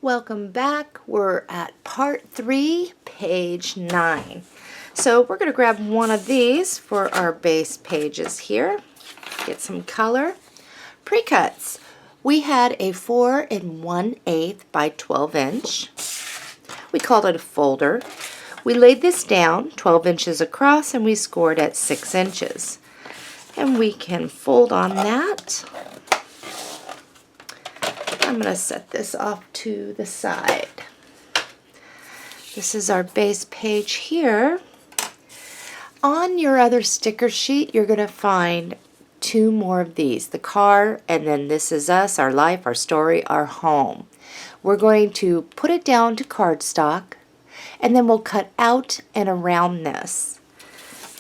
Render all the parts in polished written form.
Welcome back. We're at part 3, page 9. So we're going to grab one of these for our base pages here. Get some color. Pre-cuts. We had a 4 1/8 by 12 inch. We called it a folder. We laid this down 12 inches across and we scored at 6 inches. And we can fold on that. I'm going to set this off to the side. This is our base page here. On your other sticker sheet, you're going to find 2 more of these. The car, and then this is us, our life, our story, our home. We're going to put it down to cardstock, and then we'll cut out and around this.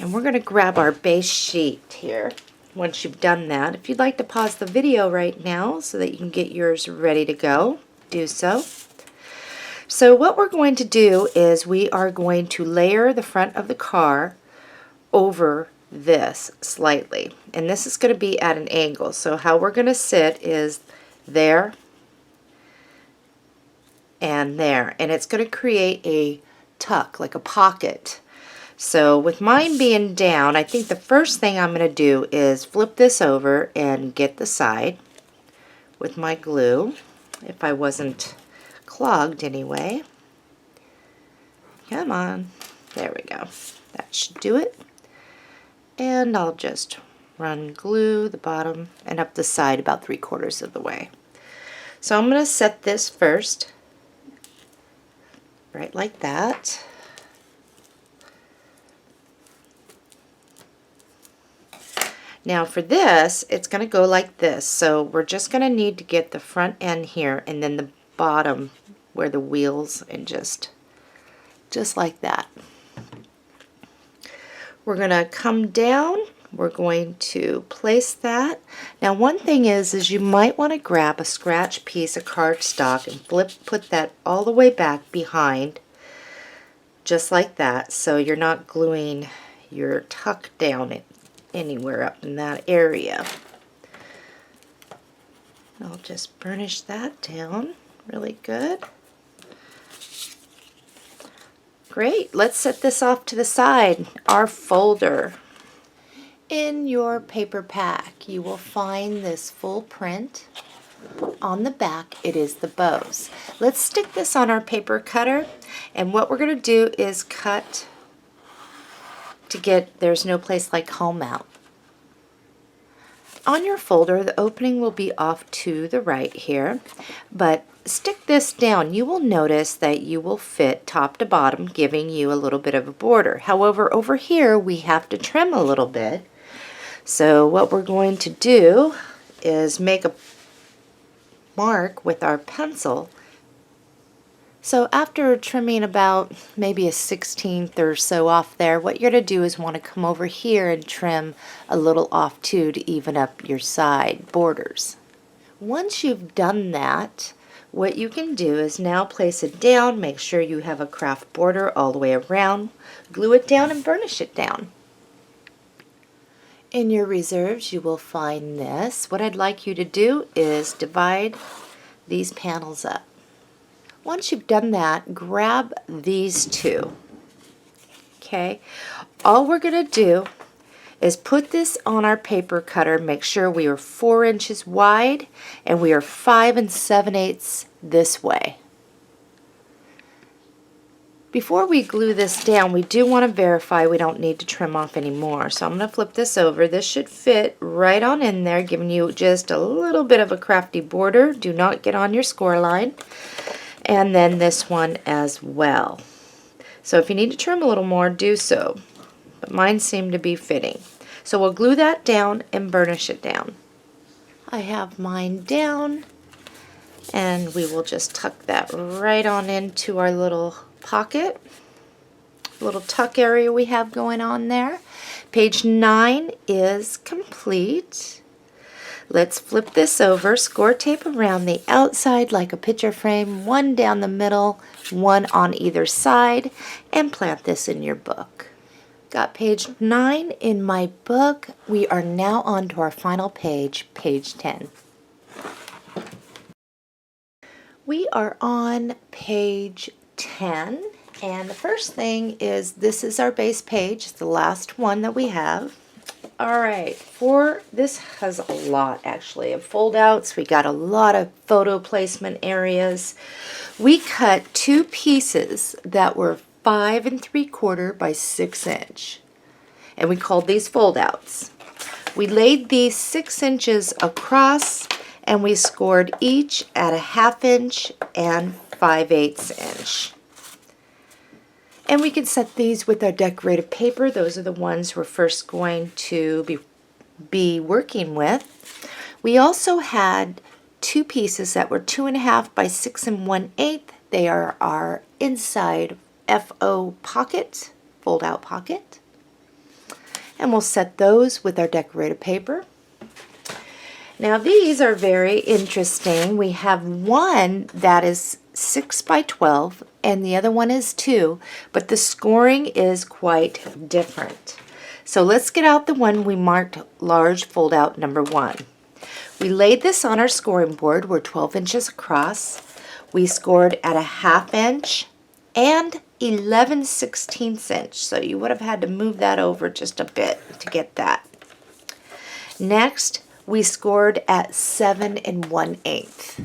And we're going to grab our base sheet here. Once you've done that, if you'd like to pause the video right now so that you can get yours ready to go, do so. So what we're going to do is we are going to layer the front of the car over this slightly. And this is going to be at an angle. So how we're going to sit is there and there. And it's going to create a tuck, like a pocket. So with mine being down, I think the first thing I'm going to do is flip this over and get the side with my glue, if I wasn't clogged anyway. Come on. There we go. That should do it. And I'll just run glue the bottom and up the side about 3/4 of the way. So I'm going to set this first, right like that. Now for this, it's going to go like this. So we're just going to need to get the front end here and then the bottom where the wheels, and just like that. We're going to come down. We're going to place that. Now one thing is you might want to grab a scratch piece of cardstock and put that all the way back behind, just like that, so you're not gluing your tuck down anywhere up in that area. I'll just burnish that down really good. Great, let's set this off to the side. Our folder. In your paper pack, you will find this full print. On the back, it is the bows. Let's stick this on our paper cutter, and what we're going to do is cut to get There's No Place Like Home out. On your folder, the opening will be off to the right here, but stick this down. You will notice that you will fit top to bottom, giving you a little bit of a border. However, over here we have to trim a little bit. So what we're going to do is make a mark with our pencil. So after trimming about maybe a 1/16 or so off there, what you're going to do is want to come over here and trim a little off too to even up your side borders. Once you've done that, what you can do is now place it down. Make sure you have a craft border all the way around. Glue it down and burnish it down. In your reserves, you will find this. What I'd like you to do is divide these panels up. Once you've done that, grab these 2. Okay, all we're going to do is put this on our paper cutter. Make sure we are 4 inches wide and we are 5 7/8 this way. Before we glue this down, we do want to verify we don't need to trim off anymore. So I'm going to flip this over. This should fit right on in there, giving you just a little bit of a crafty border. Do not get on your score line. And then this one as well. So if you need to trim a little more, do so. But mine seem to be fitting. So we'll glue that down and burnish it down. I have mine down, and we will just tuck that right on into our little pocket, little tuck area we have going on there. Page 9 is complete. Let's flip this over, score tape around the outside like a picture frame, 1 down the middle, 1 on either side, and plant this in your book. Got page 9 in my book. We are now on to our final page, page 10. We are on page 10, and the first thing is this is our base page. It's the last one that we have. All right, this has a lot actually of fold outs. We got a lot of photo placement areas. We cut 2 pieces that were 5 3/4 by 6 inch, and we called these fold outs. We laid these 6 inches across, and we scored each at a 1/2 inch and 5/8 inch. And we can set these with our decorative paper. Those are the ones we're first going to be working with. We also had 2 pieces that were 2 1/2 by 6 1/8. They are our inside FO pocket, fold out pocket. And we'll set those with our decorative paper. Now these are very interesting. We have one that is 6 by 12 and the other one is 2, but the scoring is quite different. So let's get out the one we marked large fold out number 1. We laid this on our scoring board. We're 12 inches across. We scored at a 1/2 inch and 11/16 inch. So you would have had to move that over just a bit to get that. Next, we scored at 7 1/8.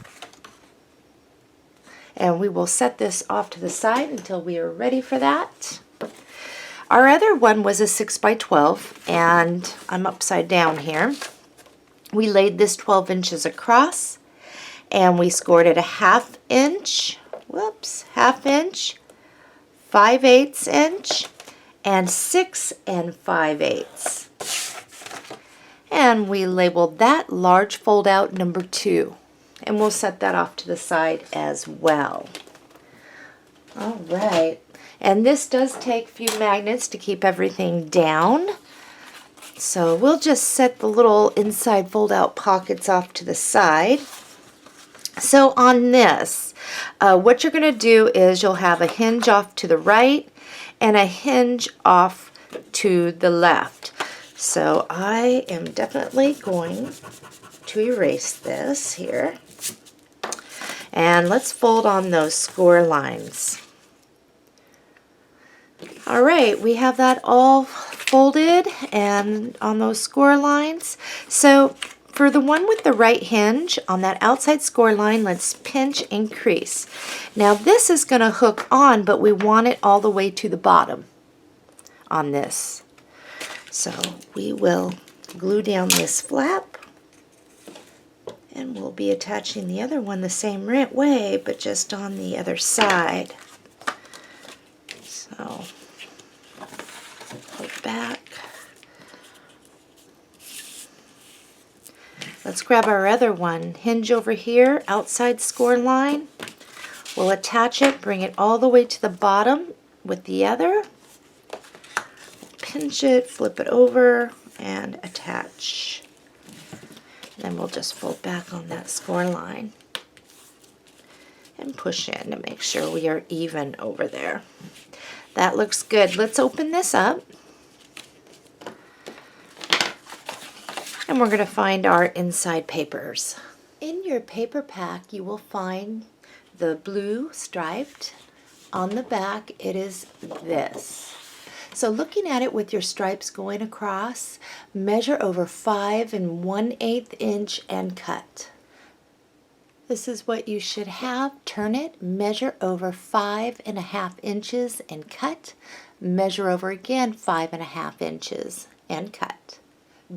And we will set this off to the side until we are ready for that. Our other one was a 6 by 12, and I'm upside down here. We laid this 12 inches across, and we scored at a 1/2 inch, 1/2 inch, 5/8 inch, and 6 5/8. And we labeled that large fold out number 2. And we'll set that off to the side as well. All right. And this does take a few magnets to keep everything down. So we'll just set the little inside fold out pockets off to the side. So on this, what you're going to do is you'll have a hinge off to the right and a hinge off to the left. So I am definitely going to erase this here. And let's fold on those score lines. All right, we have that all folded and on those score lines. So for the one with the right hinge on that outside score line, let's pinch and crease. Now this is going to hook on, but we want it all the way to the bottom on this. So we will glue down this flap. And we'll be attaching the other one the same way, but just on the other side. So, pull it back. Let's grab our other one. Hinge over here, outside score line. We'll attach it, bring it all the way to the bottom with the other. Pinch it, flip it over, and attach. Then we'll just fold back on that score line and push in to make sure we are even over there. That looks good. Let's open this up. And we're going to find our inside papers. In your paper pack, you will find the blue striped. On the back, it is this. So looking at it with your stripes going across, measure over 5 1/8 inch and cut. This is what you should have. Turn it, measure over 5 1/2 inches and cut. Measure over again 5 1/2 inches and cut.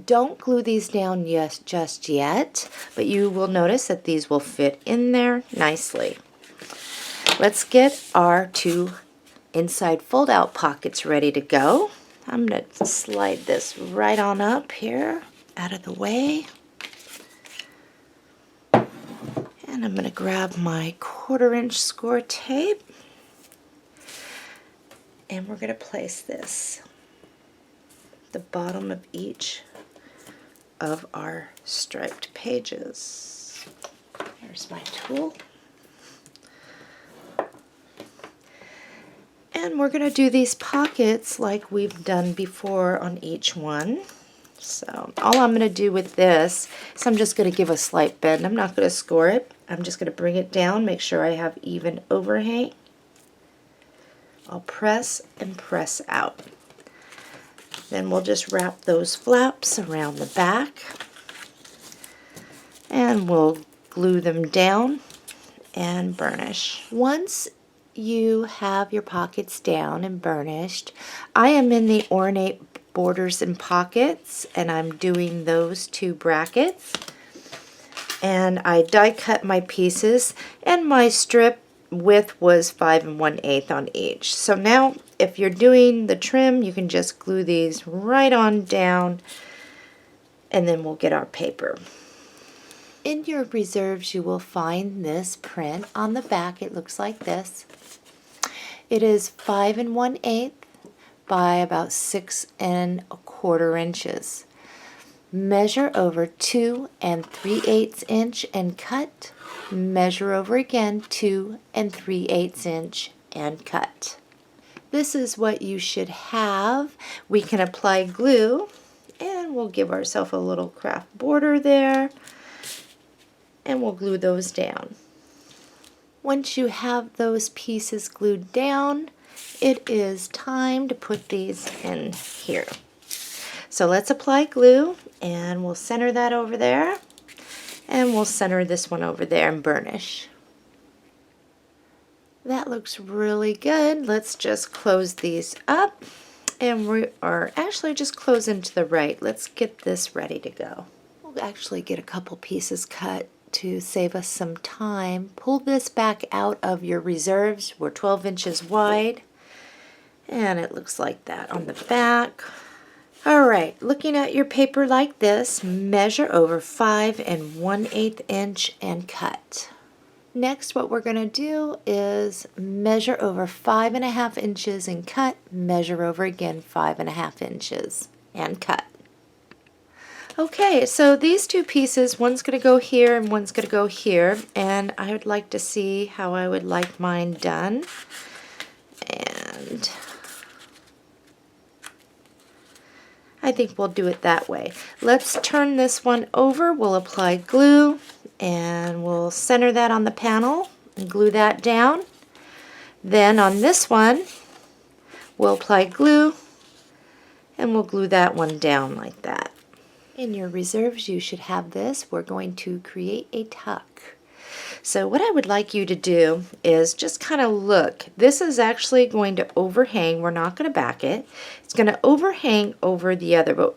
Don't glue these down just yet, but you will notice that these will fit in there nicely. Let's get our 2 inside fold out pockets ready to go. I'm going to slide this right on up here out of the way. And I'm going to grab my 1/4 inch score tape. And we're going to place this at the bottom of each of our striped pages. There's my tool. And we're going to do these pockets like we've done before on each one. So all I'm going to do with this is I'm just going to give a slight bend. I'm not going to score it. I'm just going to bring it down, make sure I have even overhang. I'll press and press out. Then we'll just wrap those flaps around the back and we'll glue them down and burnish. Once you have your pockets down and burnished, I am in the Ornate Borders and Pockets, and I'm doing those 2 brackets. And I die cut my pieces, and my strip width was 5 1/8 on each. So now if you're doing the trim, you can just glue these right on down, and then we'll get our paper. In your reserves, you will find this print on the back. It looks like this. It is 5 1/8 by about 6 1/4 inches. Measure over 2 3/8 inch and cut. Measure over again 2 3/8 inch and cut. This is what you should have. We can apply glue, and we'll give ourselves a little craft border there, and we'll glue those down. Once you have those pieces glued down, it is time to put these in here. So let's apply glue, and we'll center that over there, and we'll center this one over there and burnish. That looks really good. Let's just close these up, and we are actually just close into the right. Let's get this ready to go. We'll actually get a couple pieces cut to save us some time. Pull this back out of your reserves. We're 12 inches wide, and it looks like that on the back. Alright, looking at your paper like this, measure over 5 1/8 inch and cut. Next, what we're going to do is measure over 5 1/2 inches and cut, measure over again 5 1/2 inches and cut. Okay, so these 2 pieces, one's going to go here and one's going to go here, and I would like to see how I would like mine done. And I think we'll do it that way. Let's turn this one over. We'll apply glue, and we'll center that on the panel and glue that down. Then on this one, we'll apply glue, and we'll glue that one down like that. In your reserves, you should have this. We're going to create a tuck. So what I would like you to do is just kind of look. This is actually going to overhang. We're not going to back it. It's going to overhang over the other, but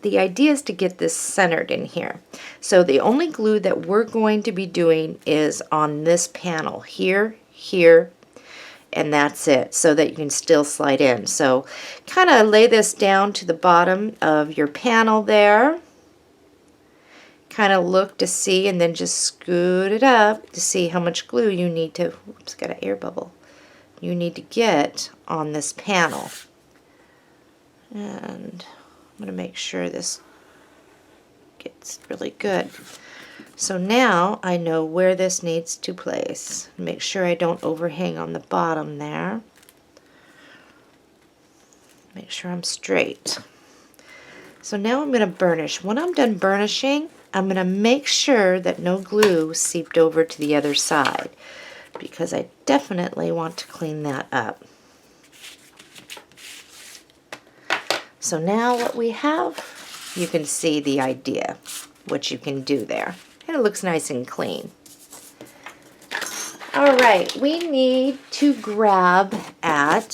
the idea is to get this centered in here. So the only glue that we're going to be doing is on this panel here, here, and that's it, so that you can still slide in. So kind of lay this down to the bottom of your panel there. Kind of look to see, and then just scoot it up to see how much glue you need to, oops, got an air bubble, you need to get on this panel. And I'm going to make sure this gets really good. So now I know where this needs to place. Make sure I don't overhang on the bottom there. Make sure I'm straight. So now I'm going to burnish. When I'm done burnishing, I'm going to make sure that no glue seeped over to the other side, because I definitely want to clean that up. So now what we have, you can see the idea, what you can do there. And it looks nice and clean. Alright, we need to grab at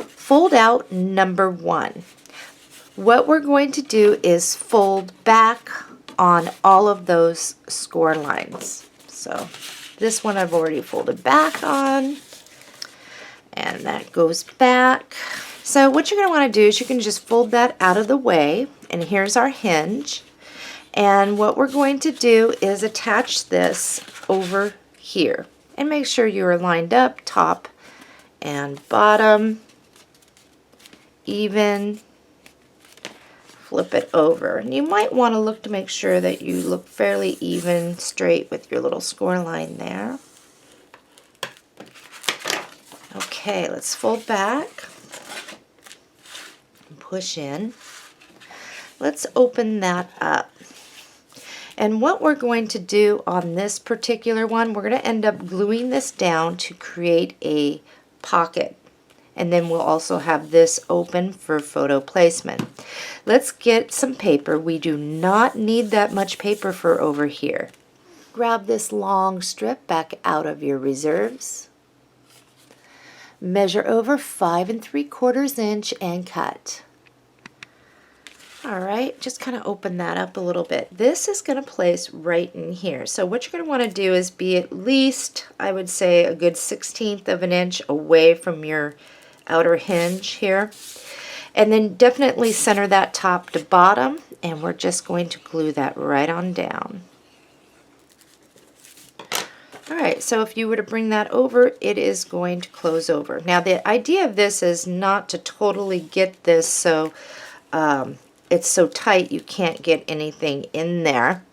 fold out number 1. What we're going to do is fold back on all of those score lines. So this one I've already folded back on, and that goes back. So what you're going to want to do is you can just fold that out of the way, and here's our hinge. And what we're going to do is attach this over here, and make sure you are lined up top and bottom, even. Flip it over, and you might want to look to make sure that you look fairly even straight with your little score line there. Okay, let's fold back and push in. Let's open that up, And what we're going to do on this particular one, we're going to end up gluing this down to create a pocket. And then we'll also have this open for photo placement. Let's get some paper. We do not need that much paper for over here. Grab this long strip back out of your reserves. Measure over 5 3/4 inch and cut. Alright, just kind of open that up a little bit. This is going to place right in here. So what you're going to want to do is be at least, I would say, a good 1/16 of an inch away from your outer hinge here. And then definitely center that top to bottom, and we're just going to glue that right on down. Alright, so if you were to bring that over, it is going to close over. Now the idea of this is not to totally get this so it's so tight you can't get anything in there.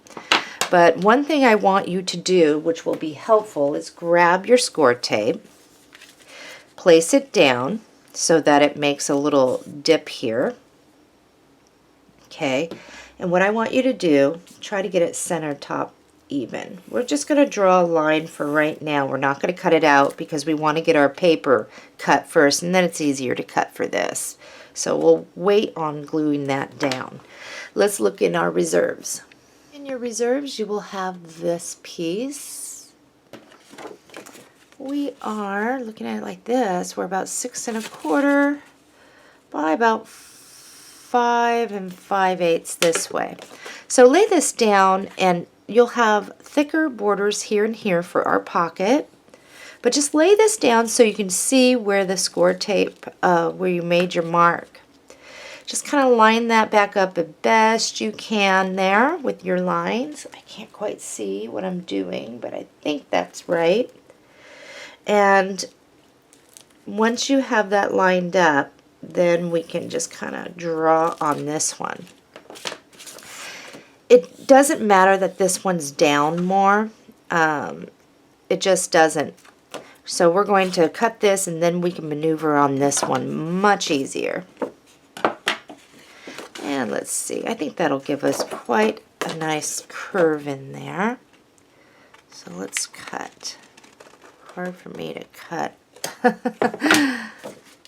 But one thing I want you to do, which will be helpful, is grab your score tape, place it down so that it makes a little dip here. Okay, and what I want you to do, try to get it center top even. We're just going to draw a line for right now. We're not going to cut it out because we want to get our paper cut first, and then it's easier to cut for this. So we'll wait on gluing that down. Let's look in our reserves. In your reserves, you will have this piece. We are looking at it like this. We're about 6 1/4 by about 5 5/8 this way. So lay this down, and you'll have thicker borders here and here for our pocket. But just lay this down so you can see where the score tape, where you made your mark. Just kind of line that back up as best you can there with your lines. I can't quite see what I'm doing, but I think that's right. And once you have that lined up, then we can just kind of draw on this one. It doesn't matter that this one's down more. It just doesn't. So we're going to cut this, and then we can maneuver on this one much easier. And let's see, I think that'll give us quite a nice curve in there. So let's cut. Hard for me to cut.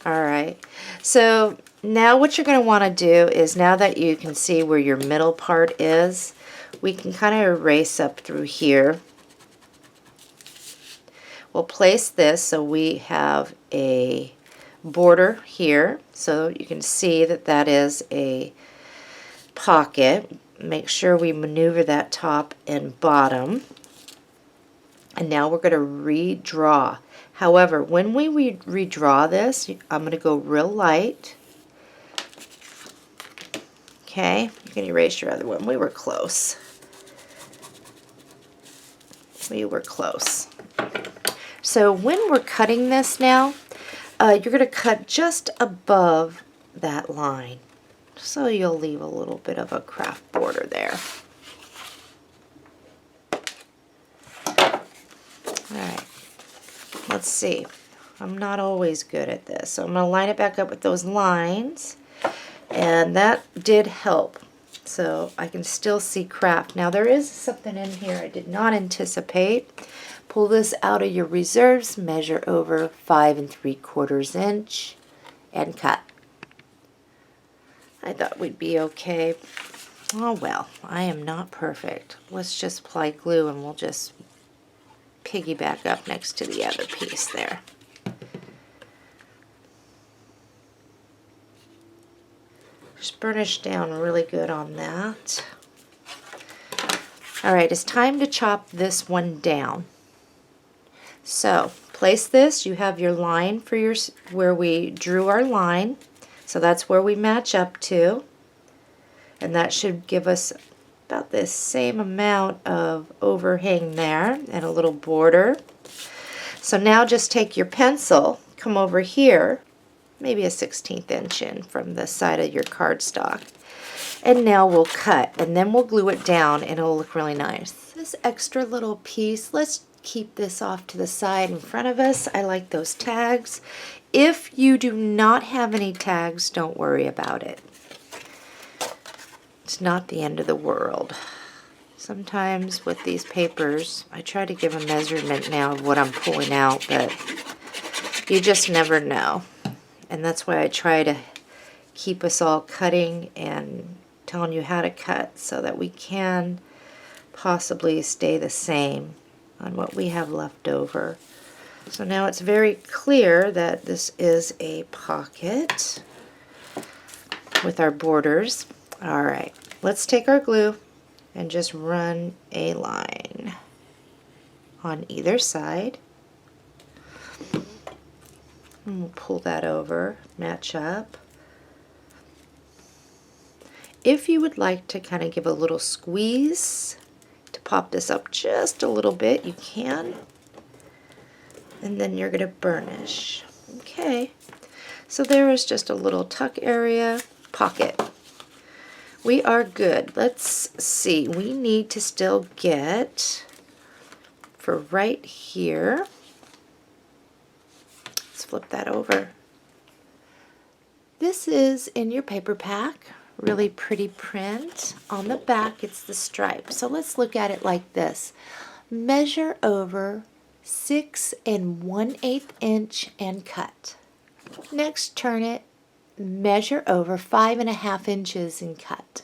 Alright, so now what you're going to want to do is, now that you can see where your middle part is, we can kind of erase up through here. We'll place this so we have a border here, so you can see that that is a pocket. Make sure we maneuver that top and bottom. And now we're going to redraw. However, when we redraw this, I'm going to go real light. Okay, you can erase your other one. We were close. We were close. So when we're cutting this now, you're going to cut just above that line. So you'll leave a little bit of a craft border there. Alright, let's see. I'm not always good at this. So I'm going to line it back up with those lines. And that did help. So I can still see craft. Now there is something in here I did not anticipate. Pull this out of your reserves, measure over 5 3/4 inch, and cut. I thought we'd be okay. Oh well, I am not perfect. Let's just apply glue and we'll just piggyback up next to the other piece there. Just burnish down really good on that. Alright, it's time to chop this one down. So place this, you have your line for your, where we drew our line. So that's where we match up to. And that should give us about the same amount of overhang there and a little border. So now just take your pencil, come over here, maybe a 1/16 inch in from the side of your cardstock. And now we'll cut, and then we'll glue it down, and it'll look really nice. This extra little piece, let's keep this off to the side in front of us. I like those tags. If you do not have any tags, don't worry about it. It's not the end of the world. Sometimes with these papers, I try to give a measurement now of what I'm pulling out, but you just never know. And that's why I try to keep us all cutting and telling you how to cut so that we can possibly stay the same on what we have left over. So now it's very clear that this is a pocket with our borders. All right, let's take our glue and just run a line on either side. And we'll pull that over, match up. If you would like to kind of give a little squeeze to pop this up just a little bit, you can. And then you're going to burnish. Okay, so there is just a little tuck area, pocket. We are good. Let's see, we need to still get, for right here, let's flip that over. This is in your paper pack, really pretty print. On the back it's the stripe. So let's look at it like this. Measure over 6 1/8 inch and cut. Next turn it, measure over 5 1/2 inches and cut.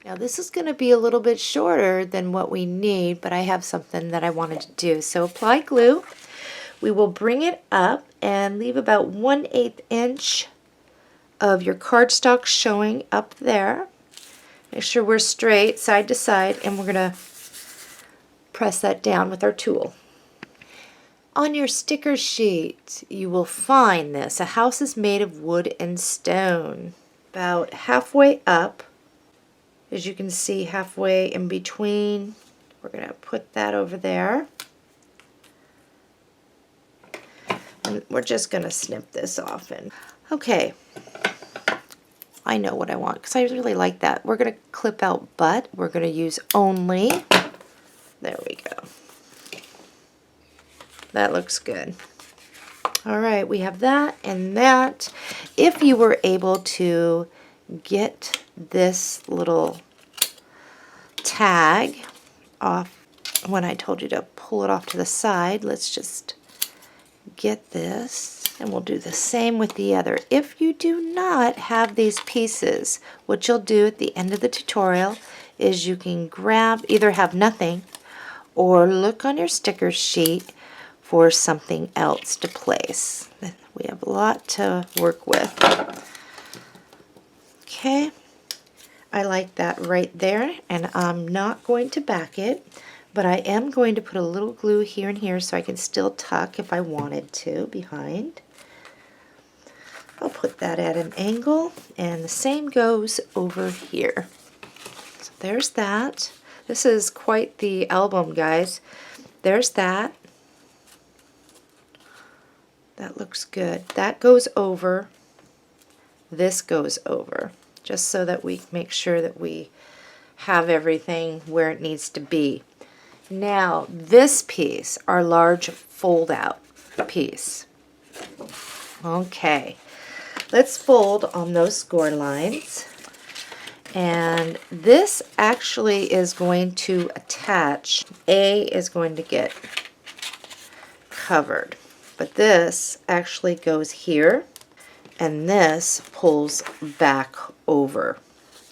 Now this is going to be a little bit shorter than what we need, but I have something that I wanted to do. So apply glue. We will bring it up and leave about 1/8 inch of your cardstock showing up there. Make sure we're straight side to side, and we're going to press that down with our tool. On your sticker sheet, you will find this. A house is made of wood and stone. About halfway up, as you can see, halfway in between, we're going to put that over there. And we're just going to snip this off. And okay, I know what I want because I really like that. We're going to clip out but. We're going to use only. There we go. That looks good. All right, we have that and that. If you were able to get this little tag off when I told you to pull it off to the side, let's just get this, and we'll do the same with the other. If you do not have these pieces, what you'll do at the end of the tutorial is you can grab, either have nothing or look on your sticker sheet for something else to place. We have a lot to work with. Okay, I like that right there, and I'm not going to back it, but I am going to put a little glue here and here so I can still tuck if I wanted to behind. I'll put that at an angle, and the same goes over here. So there's that. This is quite the album, guys. There's that. That looks good. That goes over. This goes over, just so that we make sure that we have everything where it needs to be. Now, this piece, our large fold-out piece. Okay, let's fold on those score lines. And this actually is going to attach. A is going to get covered. But this actually goes here, and this pulls back over.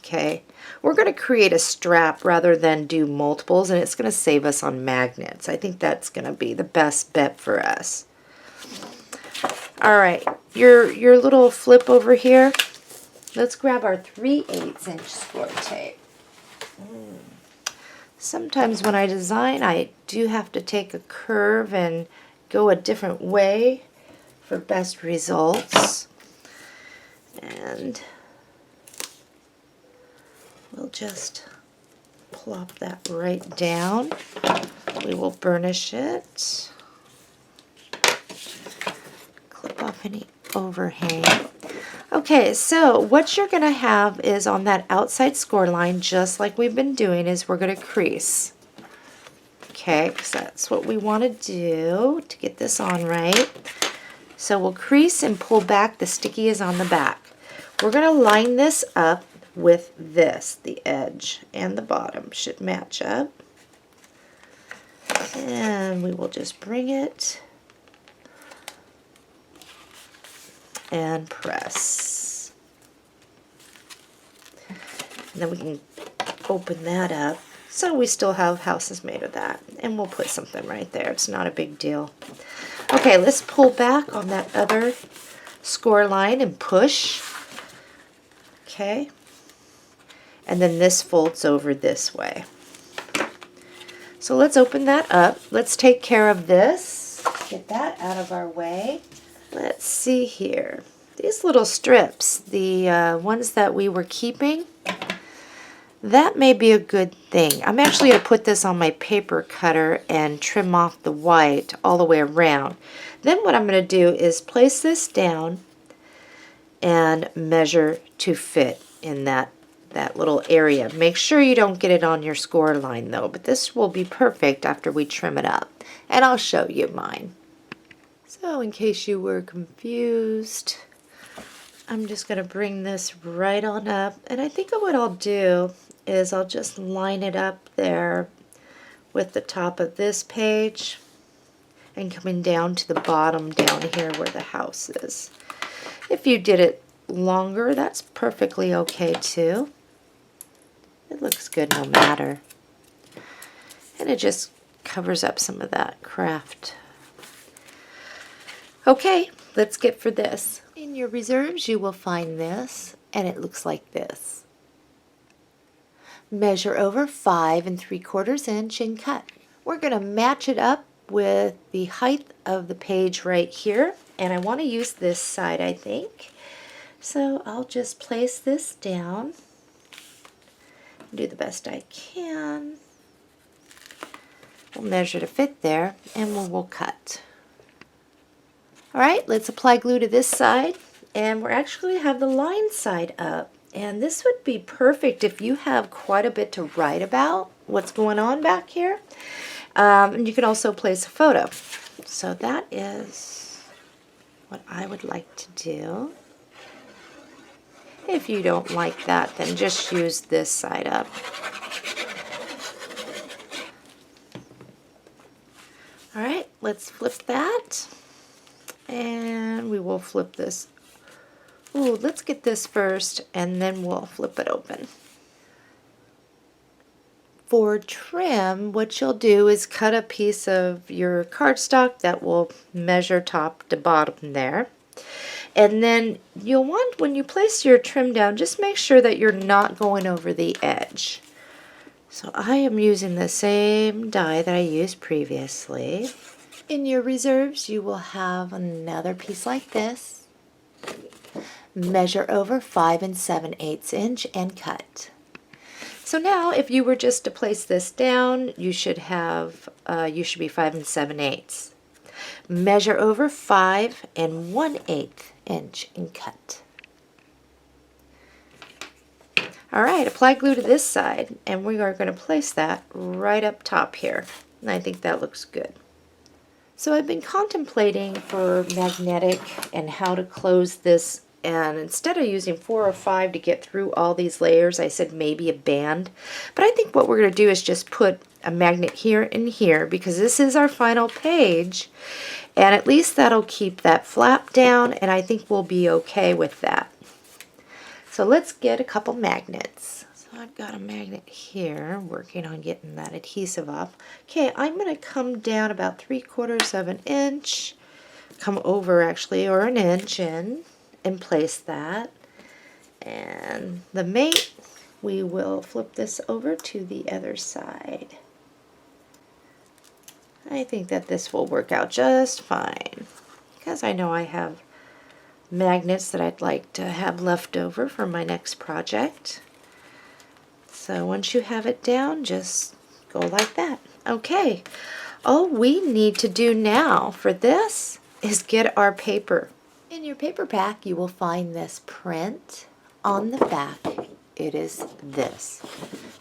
Okay, we're going to create a strap rather than do multiples, and it's going to save us on magnets. I think that's going to be the best bet for us. All right, your little flip over here. Let's grab our 3/8 inch score tape. Sometimes when I design, I do have to take a curve and go a different way for best results. And we'll just plop that right down. We will burnish it. Clip off any overhang. Okay, so what you're going to have is on that outside score line, just like we've been doing, is we're going to crease. Okay, because that's what we want to do to get this on right. So we'll crease and pull back. The sticky is on the back. We're going to line this up with this. The edge and the bottom should match up. And we will just bring it and press. And then we can open that up. So we still have houses made of that. And we'll put something right there. It's not a big deal. Okay, let's pull back on that other score line and push. Okay. And then this folds over this way. So let's open that up. Let's take care of this. Get that out of our way. Let's see here. These little strips, the ones that we were keeping, that may be a good thing. I'm actually going to put this on my paper cutter and trim off the white all the way around. Then what I'm going to do is place this down and measure to fit in that little area. Make sure you don't get it on your score line though, but this will be perfect after we trim it up. And I'll show you mine. So in case you were confused, I'm just going to bring this right on up. And I think what I'll do is I'll just line it up there with the top of this page and coming down to the bottom down here where the house is. If you did it longer, that's perfectly okay too. It looks good no matter. And it just covers up some of that craft. Okay, let's get for this. In your reserves you will find this, and it looks like this. Measure over 5 3/4 inch and cut. We're going to match it up with the height of the page right here, and I want to use this side, I think. So I'll just place this down, do the best I can. We'll measure to fit there, and we'll cut. Alright, let's apply glue to this side, and we're actually have the line side up. And this would be perfect if you have quite a bit to write about what's going on back here. And you can also place a photo. So that is what I would like to do. If you don't like that, then just use this side up. Alright, let's flip that. And we will flip this. Ooh, let's get this first, and then we'll flip it open. For trim, what you'll do is cut a piece of your cardstock that will measure top to bottom there. And then you'll want, when you place your trim down, just make sure that you're not going over the edge. So I am using the same die that I used previously. In your reserves, you will have another piece like this. Measure over 5 7/8 inch and cut. So now, if you were just to place this down, you should be 5 7/8. Measure over 5 1/8 inch and cut. All right, apply glue to this side, and we are going to place that right up top here. And I think that looks good. So I've been contemplating for magnetic and how to close this, and instead of using 4 or 5 to get through all these layers, I said maybe a band. But I think what we're going to do is just put a magnet here and here, because this is our final page, and at least that'll keep that flap down, and I think we'll be okay with that. So let's get a couple magnets. So I've got a magnet here, working on getting that adhesive up. Okay, I'm going to come down about 3/4 inch, come over actually, or an inch in, and place that. And the mate, we will flip this over to the other side. I think that this will work out just fine, because I know I have magnets that I'd like to have left over for my next project. So once you have it down, just go like that. Okay, all we need to do now for this is get our paper. In your paper pack, you will find this print. On the back, it is this.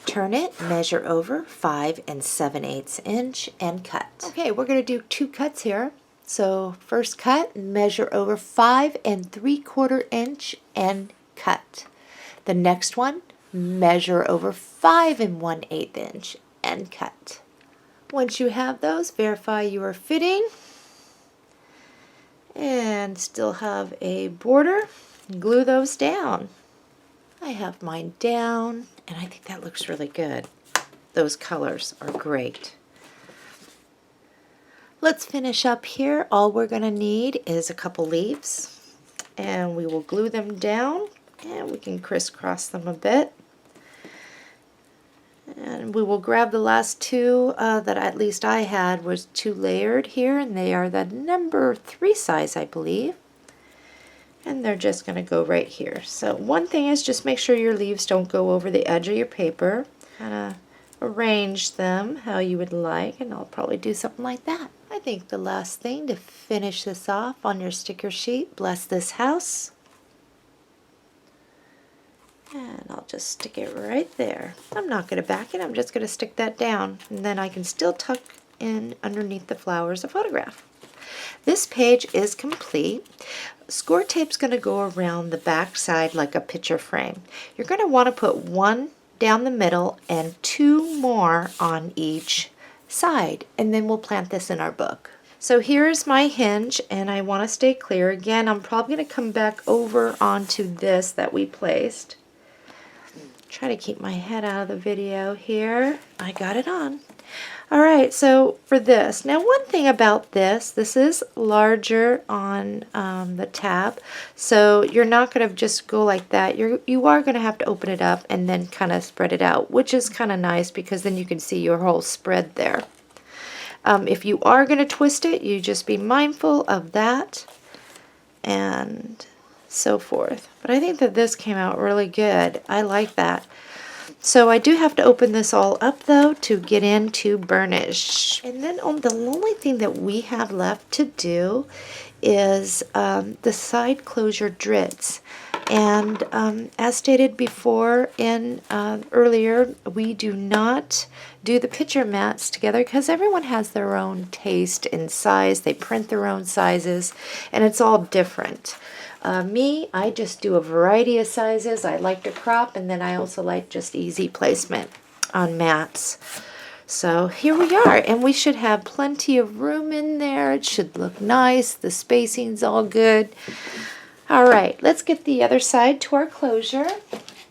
Turn it, measure over 5 7/8 inch, and cut. Okay, we're going to do 2 cuts here. So first cut, measure over 5 3/4 inch and cut. The next one, measure over 5 1/8 inch and cut. Once you have those, verify you are fitting and still have a border. Glue those down. I have mine down and I think that looks really good. Those colors are great. Let's finish up here. All we're going to need is a couple leaves and we will glue them down and we can crisscross them a bit. And we will grab the last two that at least I had was 2 layered here, and they are the number 3 size, I believe. And they're just going to go right here. So one thing is just make sure your leaves don't go over the edge of your paper. Kind of arrange them how you would like, and I'll probably do something like that. I think the last thing to finish this off on your sticker sheet, bless this house. And I'll just stick it right there. I'm not going to back it, I'm just going to stick that down. And then I can still tuck in underneath the flowers a photograph. This page is complete. Score tape's going to go around the back side like a picture frame. You're going to want to put 1 down the middle and 2 more on each side. And then we'll plant this in our book. So here's my hinge, and I want to stay clear. Again, I'm probably going to come back over onto this that we placed. Try to keep my head out of the video here. I got it on. Alright, so for this, now one thing about this is larger on the tab, so you're not going to just go like that. You are going to have to open it up and then kind of spread it out, which is kind of nice because then you can see your whole spread there. If you are going to twist it, you just be mindful of that and so forth. But I think that this came out really good. I like that. So I do have to open this all up though to get into burnish. And then the only thing that we have left to do is the side closure drits. And as stated before in earlier, we do not do the picture mats together because everyone has their own taste and size. They print their own sizes and it's all different. Me, I just do a variety of sizes. I like to crop, and then I also like just easy placement on mats. So here we are, and we should have plenty of room in there. It should look nice. The spacing's all good. All right, let's get the other side to our closure,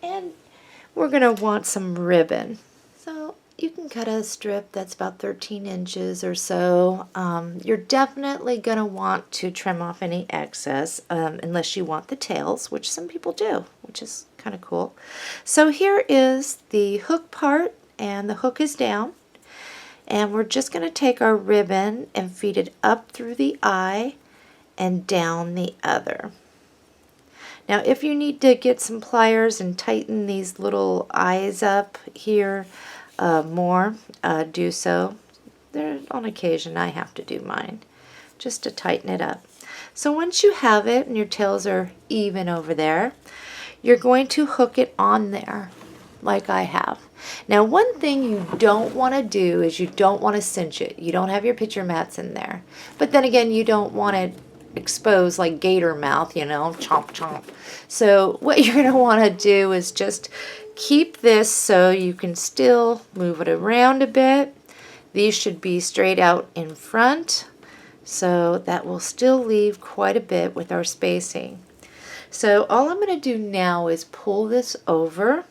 and we're going to want some ribbon. So you can cut a strip that's about 13 inches or so. You're definitely going to want to trim off any excess unless you want the tails, which some people do, which is kind of cool. So here is the hook part, and the hook is down. And we're just going to take our ribbon and feed it up through the eye and down the other. Now if you need to get some pliers and tighten these little eyes up here, more, do so. There, on occasion I have to do mine just to tighten it up. So once you have it and your tails are even over there, you're going to hook it on there like I have. Now one thing you don't want to do is you don't want to cinch it. You don't have your picture mats in there. But then again, you don't want to expose like gator mouth, you know, chomp chomp. So what you're going to want to do is just keep this so you can still move it around a bit. These should be straight out in front, so that will still leave quite a bit with our spacing. So all I'm going to do now is pull this over,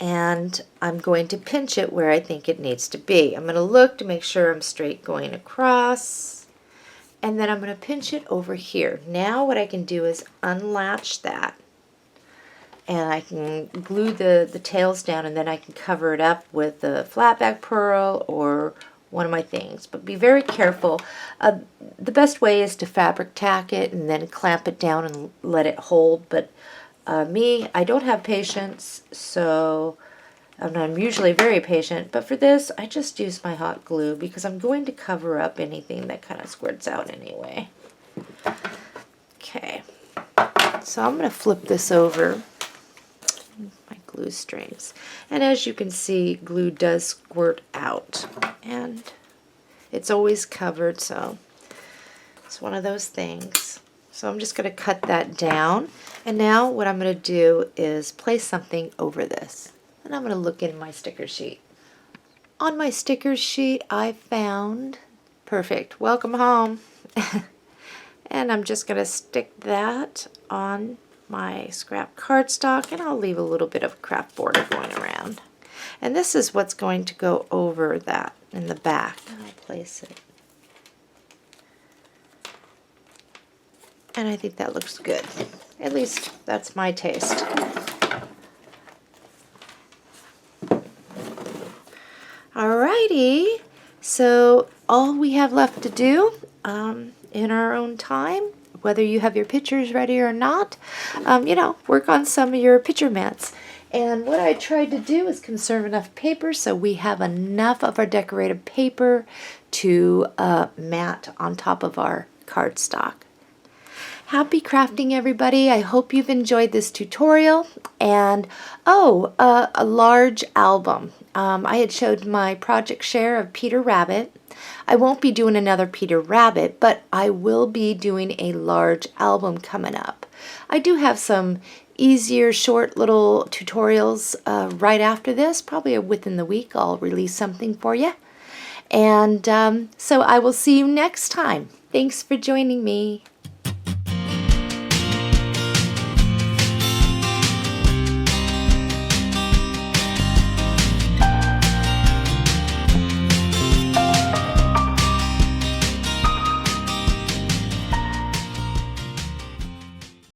and I'm going to pinch it where I think it needs to be. I'm going to look to make sure I'm straight going across, and then I'm going to pinch it over here. Now what I can do is unlatch that, and I can glue the tails down, and then I can cover it up with a flat back pearl or one of my things. But be very careful. The best way is to fabric tack it and then clamp it down and let it hold. But me, I don't have patience, so I'm usually very patient. But for this, I just use my hot glue because I'm going to cover up anything that kind of squirts out anyway. Okay, so I'm going to flip this over. My glue strings, and as you can see, glue does squirt out, and it's always covered, so it's one of those things. So I'm just going to cut that down, and now what I'm going to do is place something over this, and I'm going to look in my sticker sheet. On my stickers sheet, I found, perfect, welcome home. And I'm just going to stick that on my scrap cardstock, and I'll leave a little bit of craft border going around. And this is what's going to go over that in the back. I'll place it. And I think that looks good. At least that's my taste. Alrighty, so all we have left to do in our own time, whether you have your pictures ready or not, work on some of your picture mats. And what I tried to do is conserve enough paper so we have enough of our decorative paper to mat on top of our cardstock. Happy crafting, everybody. I hope you've enjoyed this tutorial. And a large album. I had showed my project share of Peter Rabbit. I won't be doing another Peter Rabbit, but I will be doing a large album coming up. I do have some easier short little tutorials right after this. Probably within the week I'll release something for you. And so I will see you next time. Thanks for joining me.